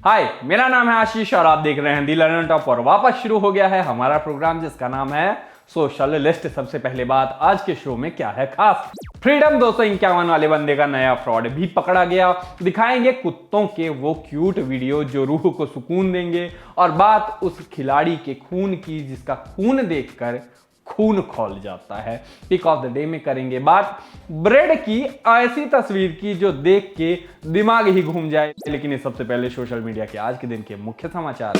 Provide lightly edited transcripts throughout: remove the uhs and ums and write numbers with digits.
हाय, मेरा नाम है आशीष और आप देख रहे हैं दी लर्नर टॉप। और वापस शुरू हो गया है हमारा प्रोग्राम जिसका नाम है सोशल लिस्ट। सबसे पहले बात, आज के शो में क्या है खास। फ्रीडम 251 वाले बंदे का नया फ्रॉड भी पकड़ा गया। दिखाएंगे कुत्तों के वो क्यूट वीडियो जो रूह को सुकून देंगे। और बात उस खिलाड़ी के खून की जिसका खून देखकर खून खौल जाता है। पिक ऑफ द डे में करेंगे बात ब्रेड की ऐसी तस्वीर की जो देख के दिमाग ही घूम जाए। लेकिन इस सबसे पहले सोशल मीडिया के आज के दिन के मुख्य समाचार।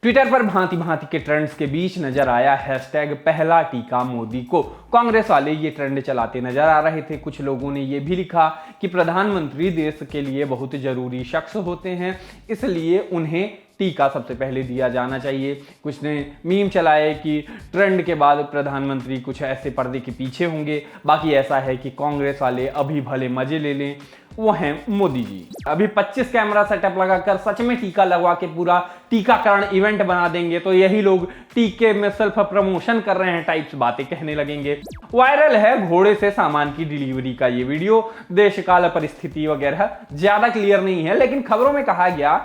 ट्विटर पर भांति भांति के ट्रेंड्स के बीच नजर आया हैशटैग पहला टीका मोदी को। कांग्रेस वाले ये ट्रेंड चलाते नजर आ रहे थे। कुछ लोगों ने ये भी लिखा कि प्रधानमंत्री देश के लिए बहुत जरूरी शख्स होते हैं, इसलिए उन्हें टीका सबसे पहले दिया जाना चाहिए। कुछ ने मीम चलाए कि ट्रेंड के बाद प्रधानमंत्री कुछ ऐसे पर्दे के पीछे होंगे। बाकी ऐसा है कि कांग्रेस वाले अभी भले मजे ले लें, वो हैं मोदी जी। अभी 25 कैमरा सेटअप लगाकर सच में टीका लगवा के पूरा टीकाकरण इवेंट बना देंगे तो यही लोग टीके में सेल्फ प्रमोशन कर रहे हैं टाइप्स बातें कहने लगेंगे। वायरल है घोड़े से सामान की डिलीवरी का ये वीडियो। देश काल परिस्थिति वगैरह ज्यादा क्लियर नहीं है, लेकिन खबरों में कहा गया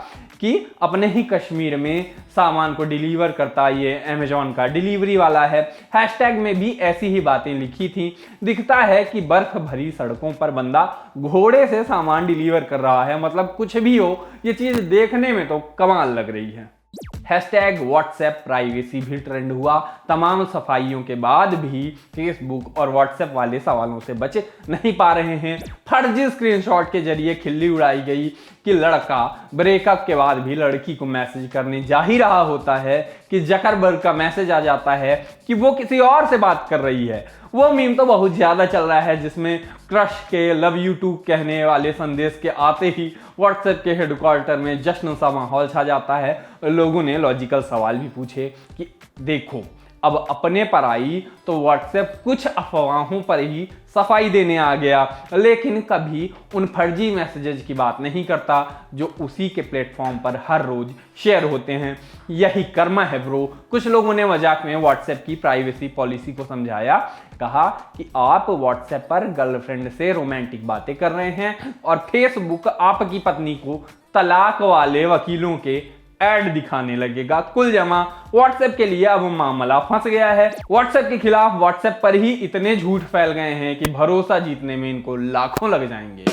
कि अपने ही कश्मीर में सामान को डिलीवर करता ये अमेजॉन का डिलीवरी वाला है। हैशटैग में भी ऐसी ही बातें लिखी थी। दिखता है कि बर्फ भरी सड़कों पर बंदा घोड़े से सामान डिलीवर कर रहा है। मतलब कुछ भी हो, ये चीज देखने में तो कमाल लग रही है। हैशटैग व्हाट्सएप प्राइवेसी भी ट्रेंड हुआ। तमाम सफाइयों के बाद भी फेसबुक और व्हाट्सएप वाले सवालों से बच नहीं पा रहे हैं। फर्जी स्क्रीनशॉट के जरिए खिल्ली उड़ाई गई कि लड़का ब्रेकअप के बाद भी लड़की को मैसेज करने जा ही रहा होता है कि जकरबर्ग का मैसेज आ जाता है कि वो किसी और से बात कर रही है। वो मीम तो बहुत ज्यादा चल रहा है जिसमें क्रश के लव यू टू कहने वाले संदेश के आते ही व्हाट्सएप के हेडक्वार्टर में जश्न सा माहौल छा जाता है। लोगों ने लॉजिकल सवाल भी पूछे कि देखो, अब अपने पर आई तो व्हाट्सएप कुछ अफवाहों पर ही सफाई देने आ गया, लेकिन कभी उन फर्जी मैसेजेस की बात नहीं करता जो उसी के प्लेटफॉर्म पर हर रोज शेयर होते हैं। यही कर्म है ब्रो। कुछ लोगों ने मजाक में व्हाट्सएप की प्राइवेसी पॉलिसी को समझाया। कहा कि आप व्हाट्सएप पर गर्लफ्रेंड से रोमांटिक बातें कर रहे हैं और फेसबुक आपकी पत्नी को तलाक वाले वकीलों के ऐड दिखाने लगेगा। कुल जमा व्हाट्सएप के लिए अब मामला फंस गया है। व्हाट्सएप के खिलाफ व्हाट्सएप पर ही इतने झूठ फैल गए हैं कि भरोसा जीतने में इनको लाखों लग जाएंगे।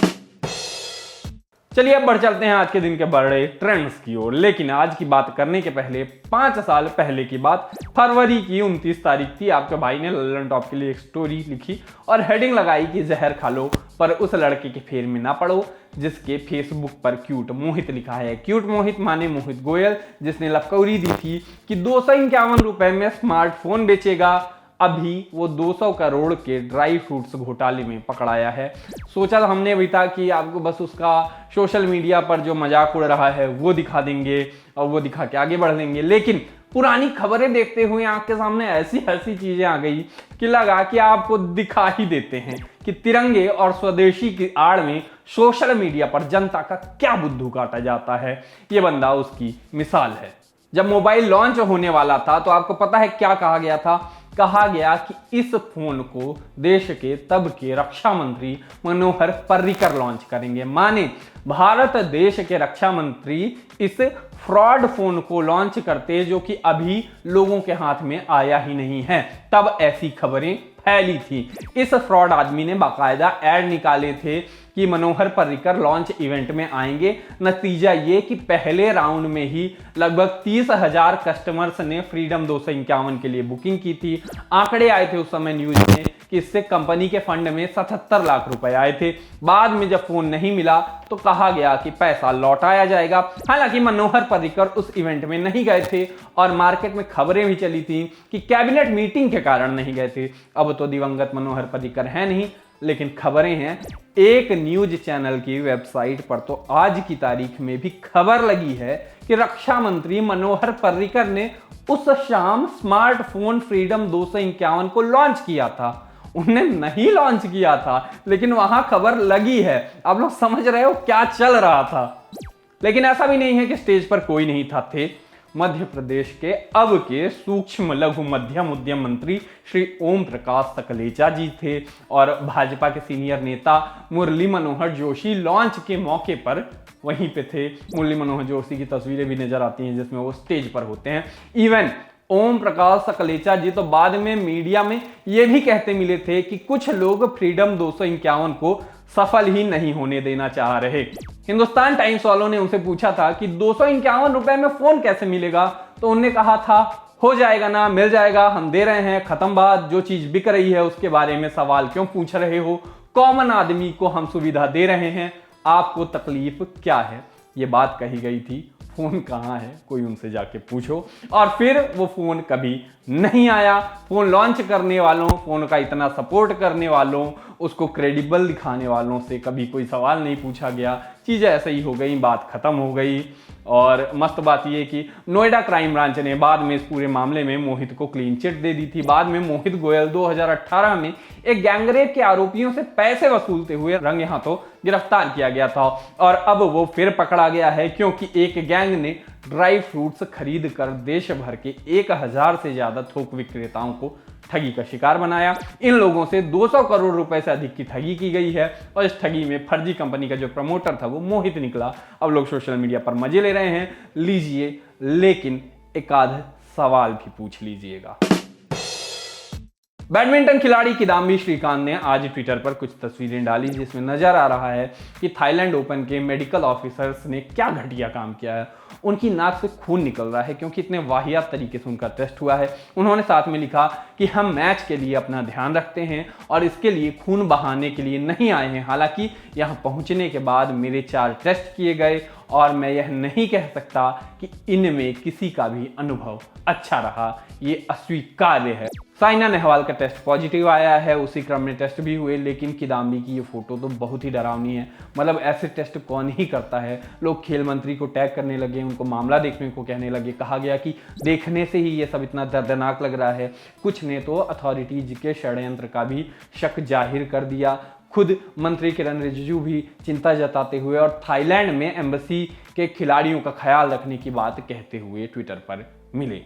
चलिए अब बढ़ चलते हैं आज के दिन के बड़े ट्रेंड्स की ओर। लेकिन आज की बात करने के पहले 5 साल पहले की बात, फरवरी की 29 तारीख थी। आपके भाई ने लल्लन टॉप के लिए एक स्टोरी लिखी और हेडिंग लगाई कि जहर खा लो पर उस लड़के के फेर में ना पड़ो जिसके फेसबुक पर क्यूट मोहित लिखा है। क्यूट मोहित माने मोहित गोयल, जिसने लपकौरी दी थी कि 251 रुपए में स्मार्टफोन बेचेगा। अभी वो 200 करोड़ के ड्राई फ्रूट्स घोटाले में पकड़ाया है। सोचा था हमने अभी था कि आपको बस उसका सोशल मीडिया पर जो मजाक उड़ रहा है वो दिखा देंगे और वो दिखा के आगे बढ़ देंगे, लेकिन पुरानी खबरें देखते हुए आंख के सामने ऐसी ऐसी चीजें आ गई कि लगा कि आपको दिखा ही देते हैं कि तिरंगे और स्वदेशी की आड़ में सोशल मीडिया पर जनता का क्या बुद्धू काटा जाता है। ये बंदा उसकी मिसाल है। जब मोबाइल लॉन्च होने वाला था तो आपको पता है क्या कहा गया था? कहा गया कि इस फोन को देश के तब के रक्षा मंत्री मनोहर पर्रिकर लॉन्च करेंगे। माने भारत देश के रक्षा मंत्री इस फ्रॉड फोन को लॉन्च करते जो कि अभी लोगों के हाथ में आया ही नहीं है। तब ऐसी खबरें फैली थी। इस फ्रॉड आदमी ने बाकायदा ऐड निकाले थे कि मनोहर पर्रिकर लॉन्च इवेंट में आएंगे। नतीजा ये कि पहले राउंड में ही लगभग 30,000 कस्टमर्स ने फ्रीडम 251 के लिए बुकिंग की थी। आंकड़े आए थे उस समय न्यूज में कि इससे कंपनी के फंड में 77 लाख रुपए आए थे। बाद में जब फोन नहीं मिला तो कहा गया कि पैसा लौटाया जाएगा। हालांकि मनोहर पर्रिकर उस इवेंट में नहीं गए थे और मार्केट में खबरें भी चली थी कि कैबिनेट मीटिंग के कारण नहीं गए थे। अब तो दिवंगत मनोहर पर्रिकर है नहीं, लेकिन खबरें हैं। एक न्यूज चैनल की वेबसाइट पर तो आज की तारीख में भी खबर लगी है कि रक्षा मंत्री मनोहर पर्रिकर ने उस शाम स्मार्टफोन फ्रीडम 251 को लॉन्च किया था। उन्हें नहीं लॉन्च किया था, लेकिन वहां खबर लगी है। आप लोग समझ रहे हो क्या चल रहा था। लेकिन ऐसा भी नहीं है कि स्टेज पर कोई नहीं था। थे मध्य प्रदेश के अब के सूक्ष्म लघु मध्यम उद्यम मंत्री श्री ओम प्रकाश सकलेचा जी थे और भाजपा के सीनियर नेता मुरली मनोहर जोशी लॉन्च के मौके पर वहीं पे थे। मुरली मनोहर जोशी की तस्वीरें भी नजर आती हैं जिसमें वो स्टेज पर होते हैं। इवन ओम प्रकाश सकलेचा जी तो बाद में मीडिया में ये भी कहते मिले थे कि कुछ लोग फ्रीडम 251 को सफल ही नहीं होने देना चाह रहे। हिंदुस्तान टाइम्स वालों ने उनसे पूछा था कि 251 रुपए में फोन कैसे मिलेगा, तो उन्होंने कहा था हो जाएगा ना, मिल जाएगा, हम दे रहे हैं, खत्म बात। जो चीज बिक रही है उसके बारे में सवाल क्यों पूछ रहे हो, कॉमन आदमी को हम सुविधा दे रहे हैं, आपको तकलीफ क्या है। ये बात कही गई थी। फोन कहाँ है कोई उनसे जाके पूछो। और फिर वो फोन कभी नहीं आया। फोन लॉन्च करने वालों, फोन का इतना सपोर्ट करने वालों, उसको क्रेडिबल दिखाने वालों से कभी कोई सवाल नहीं पूछा गया। चीज़ें ऐसे ही हो गई, बात खत्म हो गई। और मस्त बात यह कि नोएडा क्राइम ब्रांच ने बाद में इस पूरे मामले में मोहित को क्लीन चिट दे दी थी। बाद में मोहित गोयल 2018 में एक गैंगरेप के आरोपियों से पैसे वसूलते हुए रंगे हाथों गिरफ्तार किया गया था। और अब वो फिर पकड़ा गया है क्योंकि एक गैंग ने ड्राई फ्रूट्स खरीद कर देश भर के 1000 से ज्यादा थोक विक्रेताओं को ठगी का शिकार बनाया। इन लोगों से 200 करोड़ रुपए से अधिक की ठगी की गई है और इस ठगी में फर्जी कंपनी का जो प्रमोटर था वो मोहित निकला। अब लोग सोशल मीडिया पर मजे ले रहे हैं, लीजिए, लेकिन एक आध सवाल भी पूछ लीजिएगा। बैडमिंटन खिलाड़ी किदाम्बी श्रीकांत ने आज ट्विटर पर कुछ तस्वीरें डाली जिसमें नजर आ रहा है कि थाईलैंड ओपन के मेडिकल ऑफिसर्स ने क्या घटिया काम किया है। उनकी नाक से खून निकल रहा है क्योंकि इतने वाहियात तरीके से उनका टेस्ट हुआ है। उन्होंने साथ में लिखा कि हम मैच के लिए अपना ध्यान रखते हैं और इसके लिए खून बहाने के लिए नहीं आए हैं। हालांकि यहाँ पहुँचने के बाद मेरे 4 टेस्ट किए गए और मैं यह नहीं कह सकता कि इनमें किसी का भी अनुभव अच्छा रहा, ये अस्वीकार्य है। साइना नेहवाल का टेस्ट पॉजिटिव आया है, उसी क्रम में टेस्ट भी हुए, लेकिन किदाम्बी की ये फोटो तो बहुत ही डरावनी है। मतलब ऐसे टेस्ट कौन ही करता है। लोग खेल मंत्री को टैग करने लगे, उनको मामला देखने को कहने लगे। कहा गया कि देखने से ही ये सब इतना दर्दनाक लग रहा है। कुछ ने तो अथॉरिटीज के षड्यंत्र का भी शक जाहिर कर दिया। खुद मंत्री किरण रिजिजू भी चिंता जताते हुए और थाईलैंड में एम्बेसी के खिलाड़ियों का ख्याल रखने की बात कहते हुए ट्विटर पर मिले।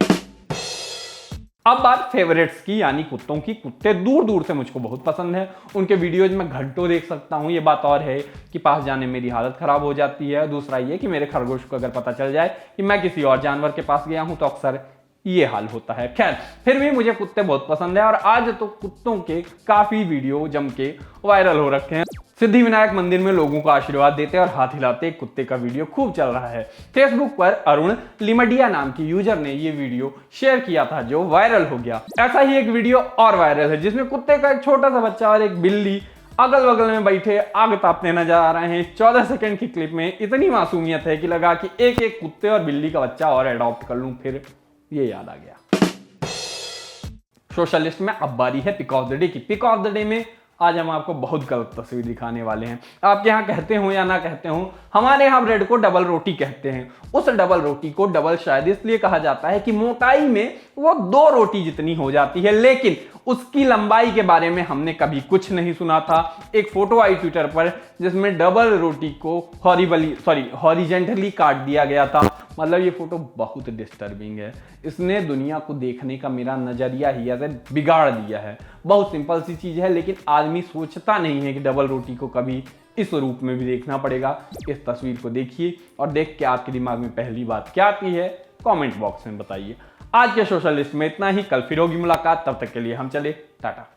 अब बात फेवरेट्स की, यानी कुत्तों की। कुत्ते दूर दूर से मुझको बहुत पसंद है, उनके वीडियोज में घंटों देख सकता हूँ। ये बात और है कि पास जाने में मेरी हालत खराब हो जाती है। दूसरा ये कि मेरे खरगोश को अगर पता चल जाए कि मैं किसी और जानवर के पास गया हूँ तो अक्सर ये हाल होता है। खैर, फिर भी मुझे कुत्ते बहुत पसंद है और आज तो कुत्तों के काफी वीडियो जम के वायरल हो रखे हैं। सिद्धिविनायक मंदिर में लोगों को आशीर्वाद देते और हाथ हिलाते एक कुत्ते का वीडियो खूब चल रहा है। फेसबुक पर अरुण लिमडिया नाम की यूजर ने ये वीडियो शेयर किया था जो वायरल हो गया। ऐसा ही एक वीडियो और वायरल है जिसमें कुत्ते का एक छोटा सा बच्चा और एक बिल्ली अगल बगल में बैठे आग तापते नजर आ रहे हैं। 14 सेकंड की क्लिप में इतनी मासूमियत है कि लगा कि एक एक कुत्ते और बिल्ली का बच्चा और अडॉप्ट कर लूं। फिर ये याद आ गया। सोशल लिस्ट में अब बारी है पिक ऑफ द डे की। पिक ऑफ द डे में आज हम आपको बहुत गलत तस्वीर दिखाने वाले हैं। आपके यहाँ कहते हो या ना कहते हो, हमारे यहाँ ब्रेड को डबल रोटी कहते हैं। उस डबल रोटी को डबल शायद इसलिए कहा जाता है कि मोटाई में वो 2 रोटी जितनी हो जाती है, लेकिन उसकी लंबाई के बारे में हमने कभी कुछ नहीं सुना था। एक फोटो आई ट्विटर पर जिसमें डबल रोटी को हॉरिजेंटली काट दिया गया था। मतलब ये फोटो बहुत डिस्टर्बिंग है। इसने दुनिया को देखने का मेरा नजरिया ही ऐसे बिगाड़ दिया है। बहुत सिंपल सी चीज है, लेकिन आदमी सोचता नहीं है कि डबल रोटी को कभी इस रूप में भी देखना पड़ेगा। इस तस्वीर को देखिए और देख के आपके दिमाग में पहली बात क्या आती है कमेंट बॉक्स में बताइए। आज के सोशल लिस्ट में इतना ही। कल फिर होगी मुलाकात, तब तक के लिए हम चले टाटा।